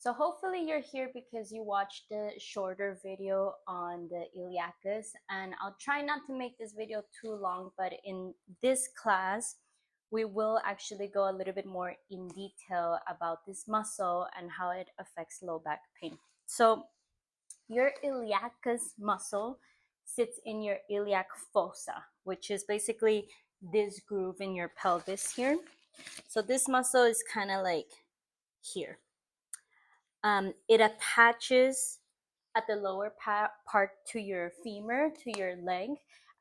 So hopefully you're here because you watched the shorter video on the iliacus, and I'll try not to make this video too long, but in this class, we will actually go a little bit more in detail about this muscle and how it affects low back pain. So your iliacus muscle sits in your iliac fossa, which is basically this groove in your pelvis here. So this muscle is kind of like here. It attaches at the lower part to your femur, to your leg,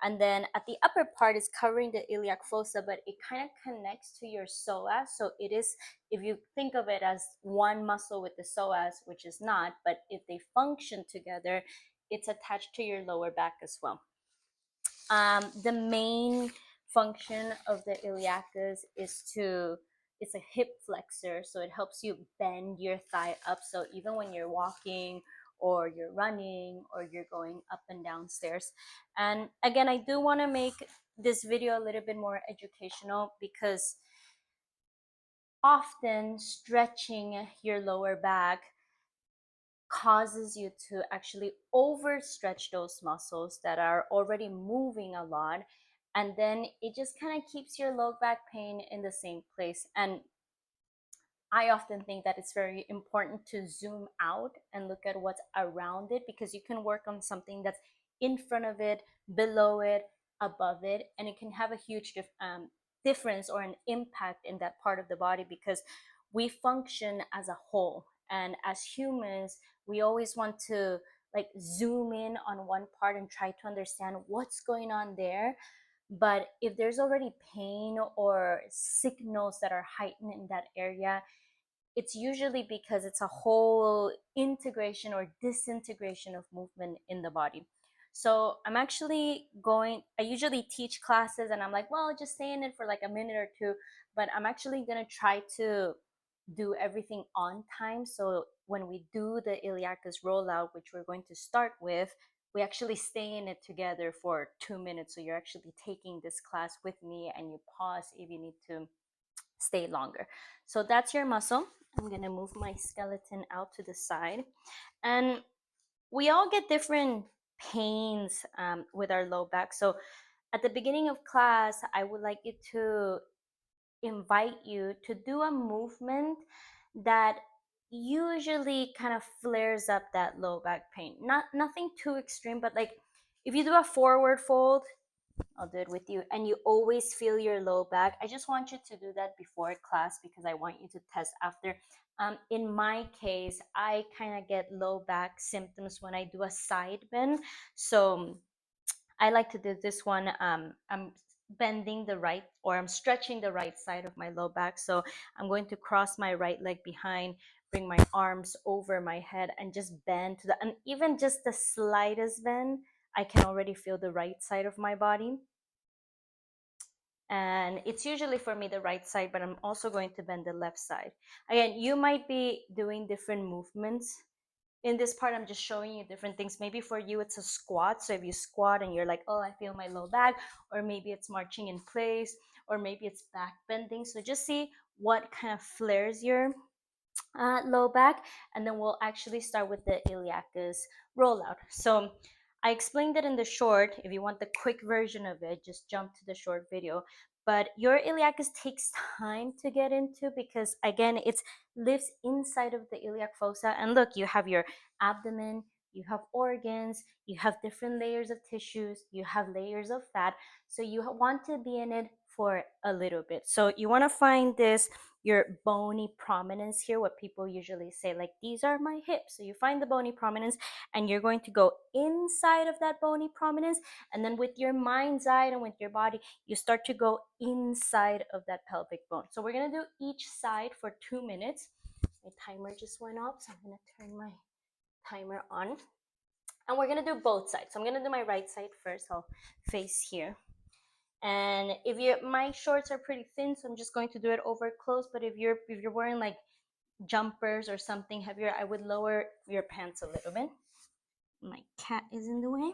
and then at the upper part is covering the iliac fossa, but it kind of connects to your psoas. So it is, if you think of it as one muscle with the psoas, which is not, but if they function together, it's attached to your lower back as well. The main function of the iliacus is it's a hip flexor, so it helps you bend your thigh up. So even when you're walking or you're running or you're going up and down stairs. And again, I do want to make this video a little bit more educational because often stretching your lower back causes you to actually overstretch those muscles that are already moving a lot, and then it just kind of keeps your low back pain in the same place. And I often think that it's very important to zoom out and look at what's around it, because you can work on something that's in front of it, below it, above it, and it can have a huge difference or an impact in that part of the body, because we function as a whole. And as humans, we always want to like zoom in on one part and try to understand what's going on there. But if there's already pain or signals that are heightened in that area, it's usually because it's a whole integration or disintegration of movement in the body. So I usually teach classes and I'm like, well, just stay in it for like a minute or two, but I'm actually going to try to do everything on time. So when we do the iliacus rollout, which we're going to start with, we actually stay in it together for 2 minutes. So you're actually taking this class with me and you pause if you need to stay longer. So that's your muscle. I'm going to move my skeleton out to the side. And we all get different pains with our low back. So at the beginning of class, I would like you to invite you to do a movement that usually kind of flares up that low back pain. Nothing too extreme, but like if you do a forward fold, I'll do it with you, and you always feel your low back, I just want you to do that before class because I want you to test after. In my case, I kind of get low back symptoms when I do a side bend. So I like to do this one. I'm bending the right, or I'm stretching the right side of my low back. So I'm going to cross my right leg behind, bring my arms over my head, and just bend to the, and even just the slightest bend, I can already feel the right side of my body. And it's usually for me the right side, but I'm also going to bend the left side. Again, you might be doing different movements. In this part, I'm just showing you different things. Maybe for you, it's a squat. So if you squat and you're like, oh, I feel my low back, or maybe it's marching in place, or maybe it's back bending. So just see what kind of flares your low back, and then we'll actually start with the iliacus rollout. So I explained it in the short. If you want the quick version of it, just jump to the short video. But your iliacus takes time to get into because, again, it lives inside of the iliac fossa. And look, you have your abdomen, you have organs, you have different layers of tissues, you have layers of fat. So you want to be in it for a little bit. So you want to find this, your bony prominence here, what people usually say, like, these are my hips. So you find the bony prominence and you're going to go inside of that bony prominence. And then with your mind's eye and with your body, you start to go inside of that pelvic bone. So we're going to do each side for 2 minutes. My timer just went off, so I'm going to turn my timer on. And we're going to do both sides. So I'm going to do my right side first. I'll face here. And my shorts are pretty thin, so I'm just going to do it over close. But if you're wearing like jumpers or something heavier, I would lower your pants a little bit. My cat is in the way.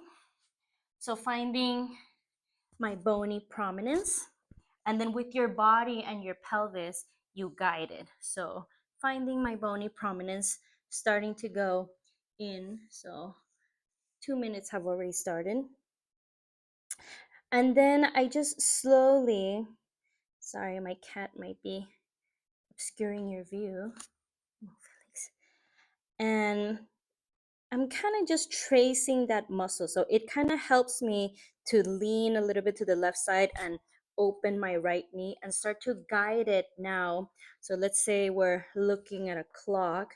So finding my bony prominence, and then with your body and your pelvis, you guide it. So finding my bony prominence, starting to go in. So 2 minutes have already started. And then I just slowly, sorry, my cat might be obscuring your view. Oh, Felix. And I'm kind of just tracing that muscle. So it kind of helps me to lean a little bit to the left side and open my right knee and start to guide it now. So let's say we're looking at a clock.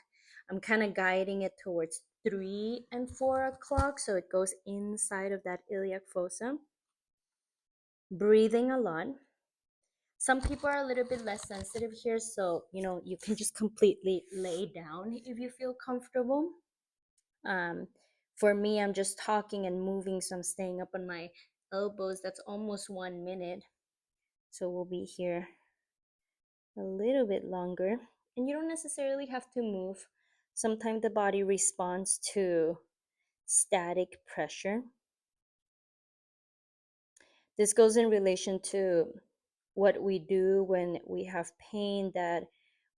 I'm kind of guiding it towards 3 and 4 o'clock. So it goes inside of that iliac fossa. Breathing a lot. Some people are a little bit less sensitive here. So, you can just completely lay down if you feel comfortable. For me, I'm just talking and moving, so I'm staying up on my elbows. That's almost 1 minute. So we'll be here a little bit longer. And you don't necessarily have to move. Sometimes the body responds to static pressure. This goes in relation to what we do when we have pain, that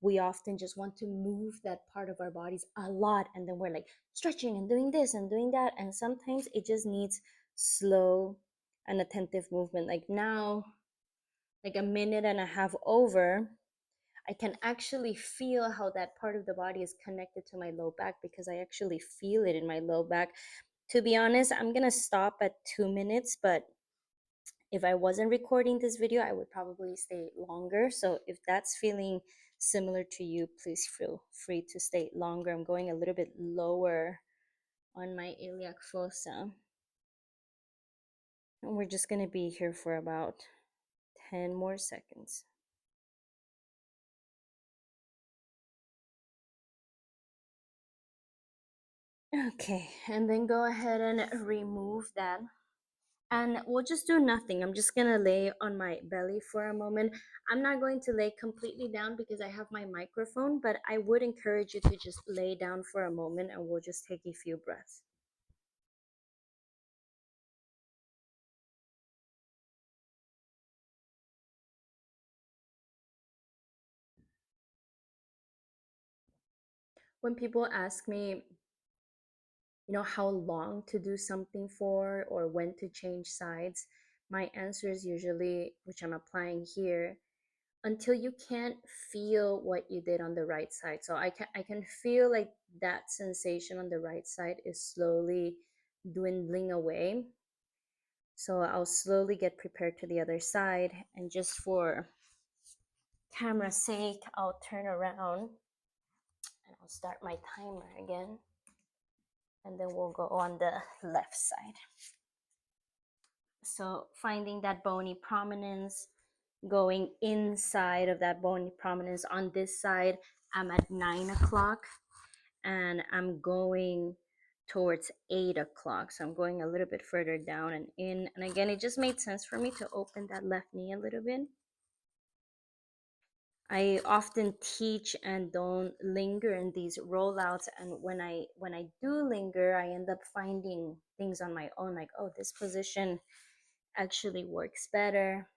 we often just want to move that part of our bodies a lot, and then we're like stretching and doing this and doing that, and sometimes it just needs slow and attentive movement. Like now, like a minute and a half over, I can actually feel how that part of the body is connected to my low back, because I actually feel it in my low back. To be honest, I'm gonna stop at 2 minutes, but if I wasn't recording this video, I would probably stay longer. So if that's feeling similar to you, please feel free to stay longer. I'm going a little bit lower on my iliac fossa. And we're just going to be here for about 10 more seconds. Okay, and then go ahead and remove that. And we'll just do nothing. I'm just gonna lay on my belly for a moment. I'm not going to lay completely down because I have my microphone, but I would encourage you to just lay down for a moment and we'll just take a few breaths. When people ask me, how long to do something for or when to change sides, my answer is usually, which I'm applying here, until you can't feel what you did on the right side. So I can feel like that sensation on the right side is slowly dwindling away. So I'll slowly get prepared to the other side, and just for camera's sake, I'll turn around and I'll start my timer again, and then we'll go on the left side. So finding that bony prominence, going inside of that bony prominence. On this side, I'm at 9 o'clock and I'm going towards 8 o'clock. So I'm going a little bit further down and in. And again, it just made sense for me to open that left knee a little bit. I often teach and don't linger in these rollouts, and when I do linger, I end up finding things on my own, like, oh, this position actually works better,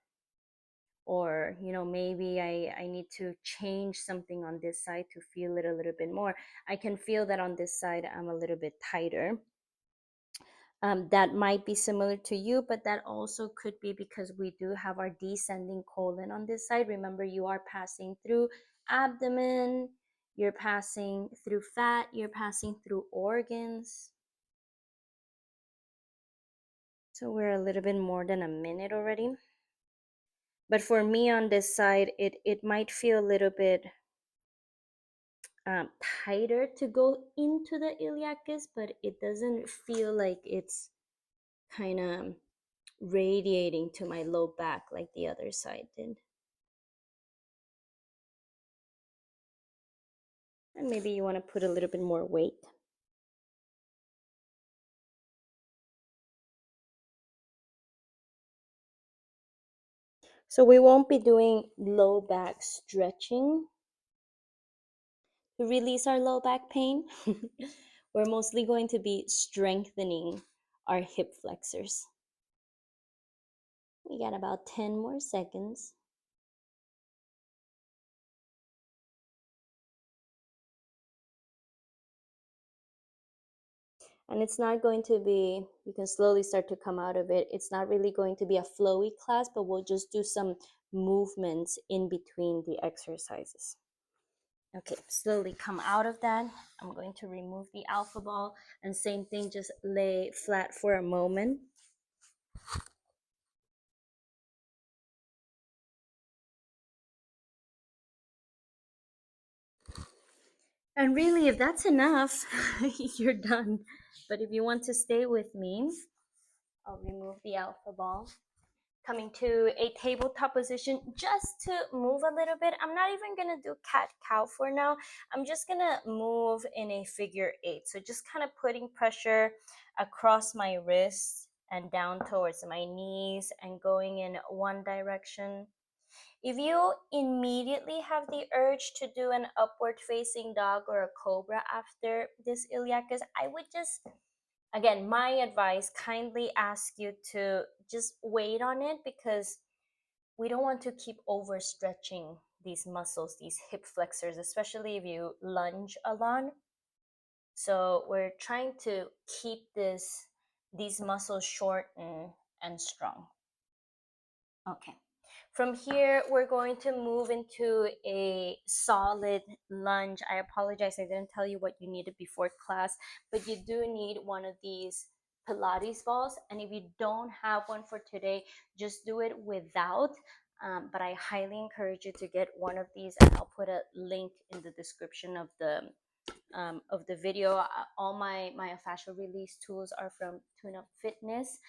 or maybe I need to change something on this side to feel it a little bit more. I can feel that on this side I'm a little bit tighter. That might be similar to you, but that also could be because we do have our descending colon on this side. Remember, you are passing through abdomen, you're passing through fat, you're passing through organs. So we're a little bit more than a minute already. But for me on this side, it might feel a little bit tighter to go into the iliacus, but it doesn't feel like it's kind of radiating to my low back like the other side did. And maybe you want to put a little bit more weight. So we won't be doing low back stretching to release our low back pain. We're mostly going to be strengthening our hip flexors. We got about 10 more seconds. And it's not going to be, you can slowly start to come out of it. It's not really going to be a flowy class, but we'll just do some movements in between the exercises. Okay, slowly come out of that. I'm going to remove the alpha ball, and same thing, just lay flat for a moment. And really, if that's enough, you're done. But if you want to stay with me, I'll remove the alpha ball. Coming to a tabletop position just to move a little bit. I'm not even gonna do cat-cow for now. I'm just gonna move in a figure eight. So just kind of putting pressure across my wrists and down towards my knees and going in one direction. If you immediately have the urge to do an upward facing dog or a cobra after this iliacus, I would just, again, my advice, kindly ask you to just wait on it, because we don't want to keep overstretching these muscles, these hip flexors, especially if you lunge a lot. So we're trying to keep these muscles short and strong. Okay. From here, we're going to move into a solid lunge. I apologize, I didn't tell you what you needed before class, but you do need one of these Pilates balls. And if you don't have one for today, just do it without. But I highly encourage you to get one of these, and I'll put a link in the description of the video. All my myofascial release tools are from Tune Up Fitness.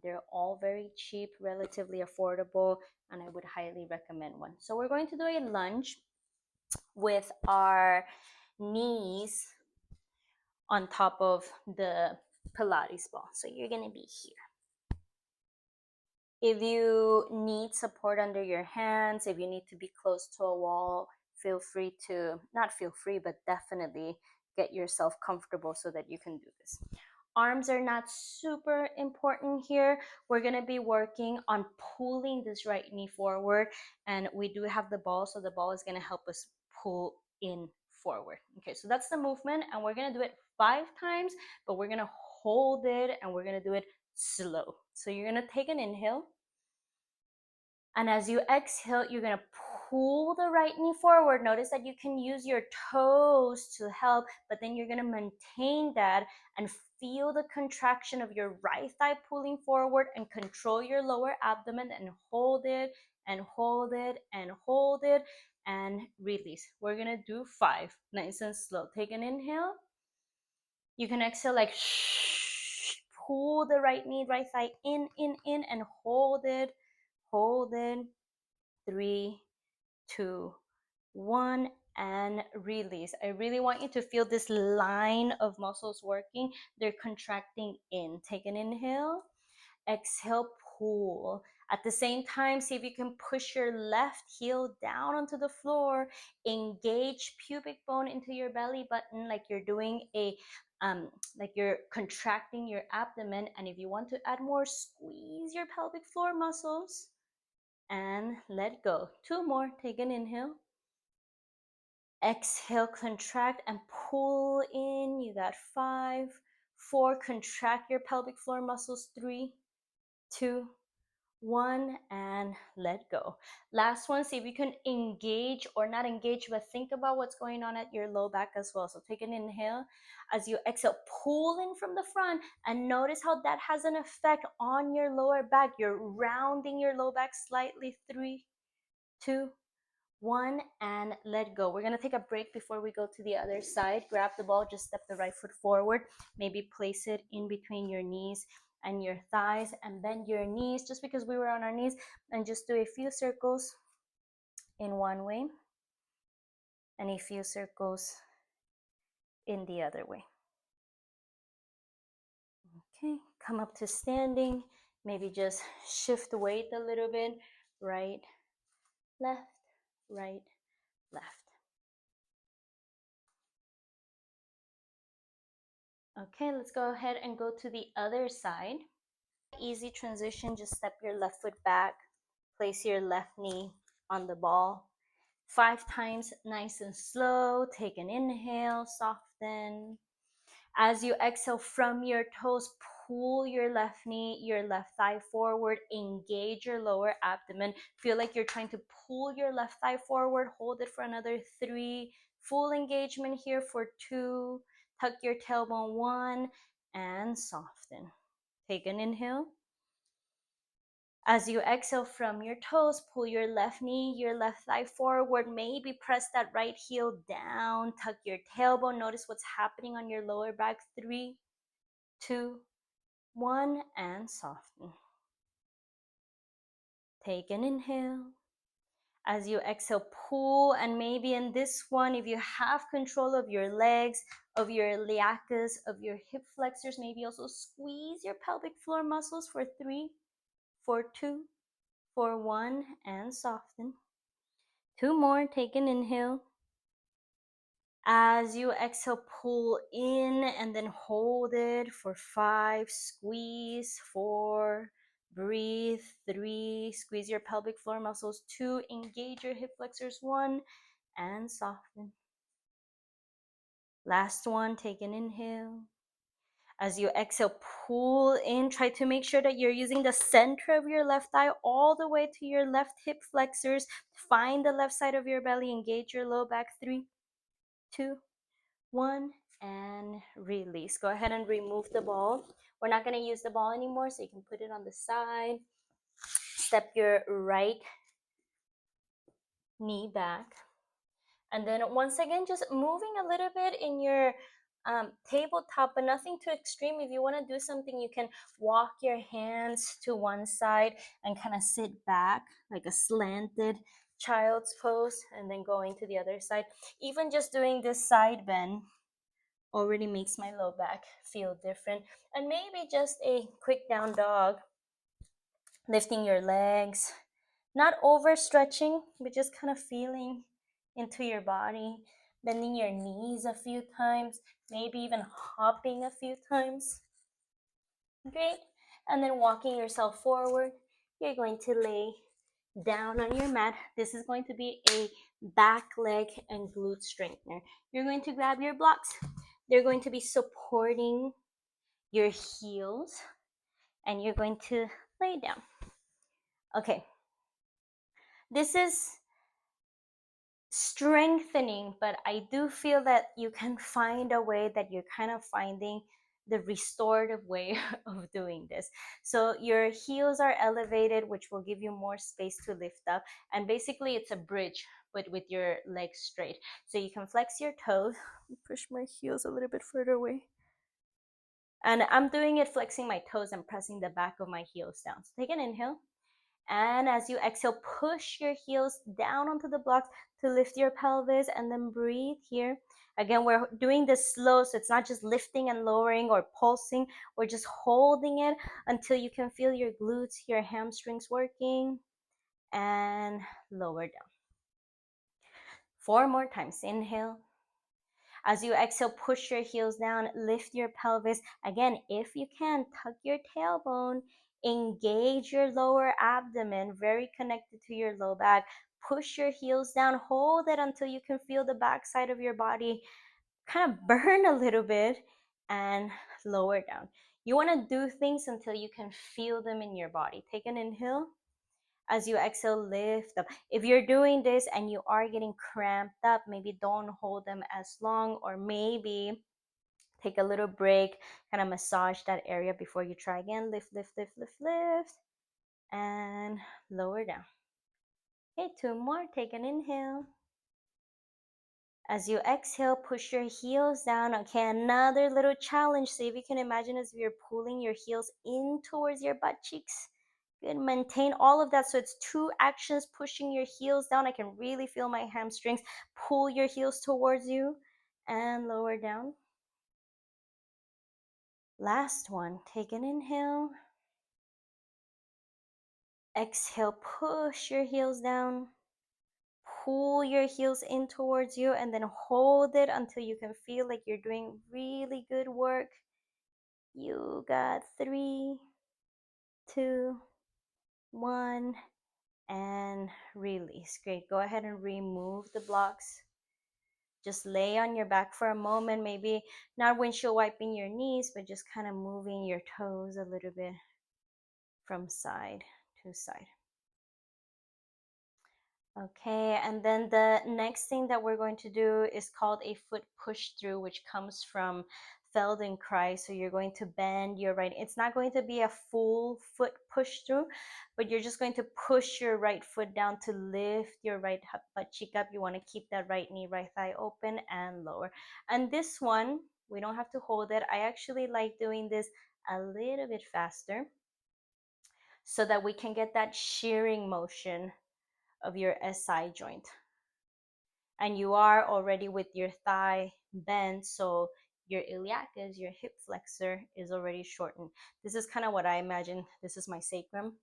They're all very cheap, relatively affordable, and I would highly recommend one. So we're going to do a lunge with our knees on top of the Pilates ball. So you're going to be here. If you need support under your hands, if you need to be close to a wall, feel free to, not feel free, but definitely get yourself comfortable so that you can do this. Arms are not super important here. We're gonna be working on pulling this right knee forward, and we do have the ball, so the ball is gonna help us pull in forward. Okay, so that's the movement, and we're gonna do it 5 times, but we're gonna hold it, and we're gonna do it slow. So you're gonna take an inhale, and as you exhale, you're gonna pull the right knee forward. Notice that you can use your toes to help, but then you're gonna maintain that and feel the contraction of your right thigh pulling forward, and control your lower abdomen and hold it and hold it and hold it and release. We're gonna do 5, nice and slow. Take an inhale. You can exhale like shh. Pull the right knee, right thigh in, and hold it, hold it. 3, 2, 1, and release. I really want you to feel this line of muscles working. They're contracting in. Take an inhale, exhale, pull. At the same time, see if you can push your left heel down onto the floor. Engage pubic bone into your belly button, like you're doing like you're contracting your abdomen. And if you want to add more, squeeze your pelvic floor muscles and let go. 2 more. Take an inhale. Exhale, contract and pull in. You got 5, 4. Contract your pelvic floor muscles. 3, 2, 1, and let go. Last one. See if you can engage, or not engage, but think about what's going on at your low back as well. So take an inhale. As you exhale, pull in from the front, and notice how that has an effect on your lower back. You're rounding your low back slightly. 3, 2, 1, and let go. We're going to take a break before we go to the other side. Grab the ball, just step the right foot forward, maybe place it in between your knees and your thighs, and bend your knees, just because we were on our knees, and just do a few circles in one way and a few circles in the other way. Okay, come up to standing, maybe just shift the weight a little bit. Right, left, right, left. Okay, let's go ahead and go to the other side. Easy transition, just step your left foot back, place your left knee on the ball. 5 times, nice and slow. Take an inhale, soften. As you exhale from your toes, pull your left knee, your left thigh forward, engage your lower abdomen. Feel like you're trying to pull your left thigh forward. Hold it for another 3. Full engagement here for 2. Tuck your tailbone 1 and soften. Take an inhale. As you exhale from your toes, pull your left knee, your left thigh forward. Maybe press that right heel down. Tuck your tailbone. Notice what's happening on your lower back. 3, 2, 1, and soften. Take an inhale. As you exhale, pull, and maybe in this one, if you have control of your legs, of your iliacus, of your hip flexors, maybe also squeeze your pelvic floor muscles for 3, for 2, for 1, and soften. 2 more. Take an inhale. As you exhale, pull in and then hold it for 5. Squeeze. 4. Breathe. 3. Squeeze your pelvic floor muscles. 2. Engage your hip flexors. 1. And soften. Last one. Take an inhale. As you exhale, pull in. Try to make sure that you're using the center of your left thigh all the way to your left hip flexors. Find the left side of your belly. Engage your low back. 3, 2, 1, and release. Go ahead and remove the ball. We're not going to use the ball anymore, so you can put it on the side. Step your right knee back. And then once again, just moving a little bit in your tabletop, but nothing too extreme. If you want to do something, you can walk your hands to one side and kind of sit back like a slanted child's pose, and then going to the other side. Even just doing this side bend already makes my low back feel different. And maybe just a quick down dog, lifting your legs, not overstretching, but just kind of feeling into your body, bending your knees a few times, maybe even hopping a few times. Great. And then walking yourself forward, you're going to lay down on your mat. This is going to be a back, leg, and glute strengthener. You're going to grab your blocks. They're going to be supporting your heels, and you're going to lay down. Okay. This is strengthening, but I do feel that you can find a way that you're kind of finding the restorative way of doing this. So your heels are elevated, which will give you more space to lift up. And basically it's a bridge, but with your legs straight. So you can flex your toes. Push my heels a little bit further away. And I'm doing it flexing my toes and pressing the back of my heels down. So take an inhale. And as you exhale, push your heels down onto the blocks to lift your pelvis, and then breathe here. Again, we're doing this slow, so it's not just lifting and lowering or pulsing. We're just holding it until you can feel your glutes, your hamstrings working, and lower down. 4 more times. Inhale. As you exhale, push your heels down, lift your pelvis. Again, if you can, tuck your tailbone, engage your lower abdomen, very connected to your low back. Push your heels down, hold it until you can feel the back side of your body kind of burn a little bit, and lower down. You want to do things until you can feel them in your body. Take an inhale. As you exhale, lift up. If you're doing this and you are getting cramped up, maybe don't hold them as long, or maybe take a little break, kind of massage that area before you try again. Lift, lift, lift, lift, lift, and lower down. Okay, 2 more. Take an inhale. As you exhale, push your heels down. Okay, another little challenge. So if you can imagine, as you're pulling your heels in towards your butt cheeks. Good. Maintain all of that. So it's 2 actions, pushing your heels down. I can really feel my hamstrings. Pull your heels towards you and lower down. Last one. Take an inhale. Exhale, push your heels down. Pull your heels in towards you, and then hold it until you can feel like you're doing really good work. You got 3, 2, 1, and release. Great. Go ahead and remove the blocks. Just lay on your back for a moment, maybe not windshield wiping your knees, but just kind of moving your toes a little bit from side to side. Okay, and then the next thing that we're going to do is called a foot push through, which comes from Feldenkrais. So you're going to bend your right, it's not going to be a full foot push through, but you're just going to push your right foot down to lift your right butt cheek up. You want to keep that right knee, right thigh open and lower. And this one, we don't have to hold it. I actually like doing this a little bit faster so that we can get that shearing motion of your SI joint. And you are already with your thigh bent, so your iliacus, your hip flexor, is already shortened. This is kind of what I imagine. This is my sacrum,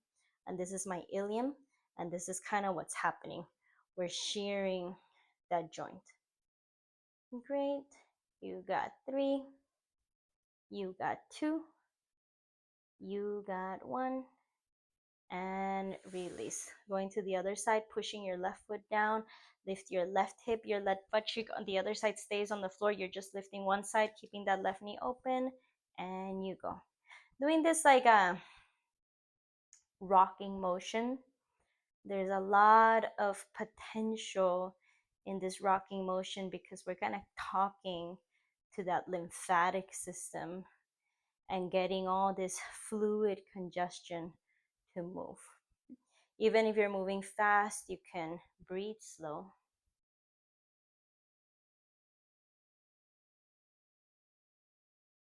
and this is my ilium, and this is kind of what's happening. We're shearing that joint. Great. You got 3. You got 2. You got 1. And release. Going to the other side, pushing your left foot down, lift your left hip, your left butt cheek on the other side stays on the floor. You're just lifting one side, keeping that left knee open, and you go. Doing this like a rocking motion. There's a lot of potential in this rocking motion because we're kind of talking to that lymphatic system and getting all this fluid congestion to move. Even if you're moving fast, you can breathe slow.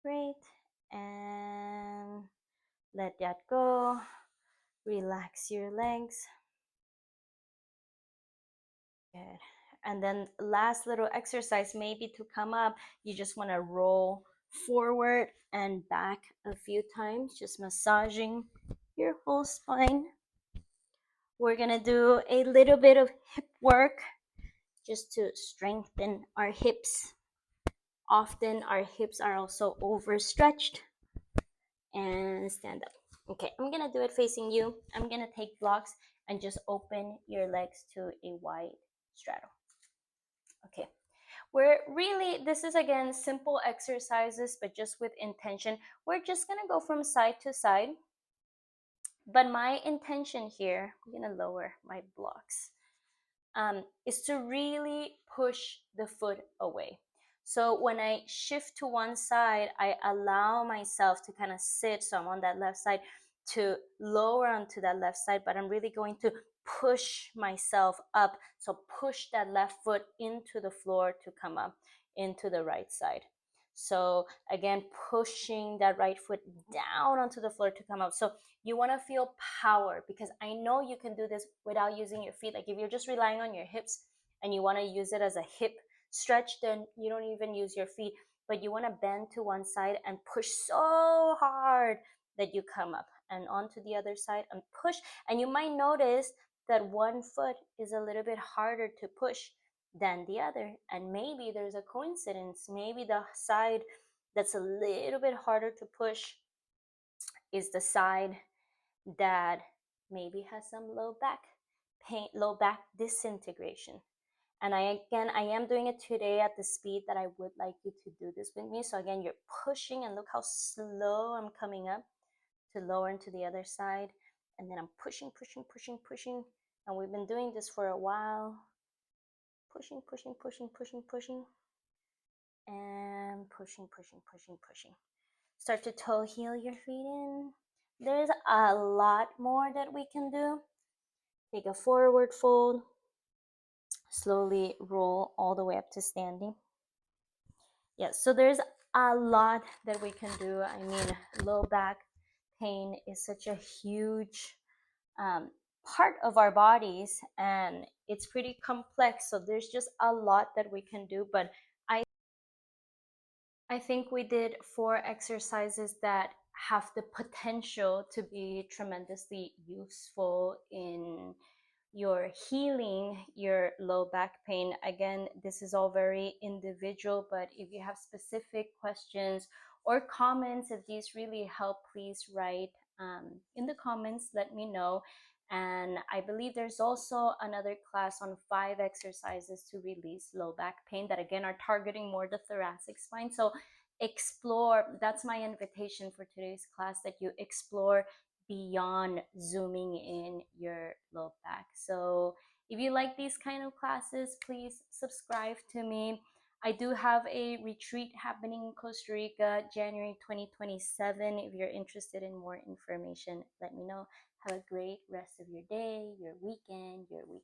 Great. And let that go. Relax your legs. Good. And then last little exercise, maybe to come up, you just want to roll forward and back a few times, just massaging your whole spine. We're going to do a little bit of hip work just to strengthen our hips. Often our hips are also overstretched. And stand up. Okay, I'm gonna do it facing you. I'm gonna take blocks and just open your legs to a wide straddle. Okay, this is again simple exercises, but just with intention. We're just gonna go from side to side. But my intention here, I'm gonna lower my blocks, is to really push the foot away. So when I shift to one side, I allow myself to kind of sit. So I'm on that left side to lower onto that left side, but I'm really going to push myself up. So push that left foot into the floor to come up into the right side. So again, pushing that right foot down onto the floor to come up. So you want to feel power, because I know you can do this without using your feet. Like if you're just relying on your hips and you want to use it as a hip stretch, then you don't even use your feet, but you want to bend to one side and push so hard that you come up and onto the other side and push. And you might notice that one foot is a little bit harder to push than the other. And maybe there's a coincidence. Maybe the side that's a little bit harder to push is the side that maybe has some low back pain, low back disintegration. And I am doing it today at the speed that I would like you to do this with me. So again, you're pushing, and look how slow I'm coming up to lower into the other side. And then I'm pushing, pushing, pushing, pushing. And we've been doing this for a while. Pushing, pushing, pushing, pushing, pushing. And pushing, pushing, pushing, pushing. Start to toe heel your feet in. There's a lot more that we can do. Take a forward fold. Slowly roll all the way up to standing. Yes, so there's a lot that we can do. I mean, low back pain is such a huge part of our bodies, and it's pretty complex. So there's just a lot that we can do. But I think we did 4 exercises that have the potential to be tremendously useful in your healing your low back pain. Again, this is all very individual, but if you have specific questions or comments, if these really help, please write in the comments, let me know. And I believe there's also another class on 5 exercises to release low back pain that again are targeting more the thoracic spine. So explore, that's my invitation for today's class, that you explore beyond zooming in your low back. So if you like these kind of classes, please subscribe to me. I do have a retreat happening in Costa Rica, January 2027. If you're interested in more information, let me know. Have a great rest of your day, your weekend, your week.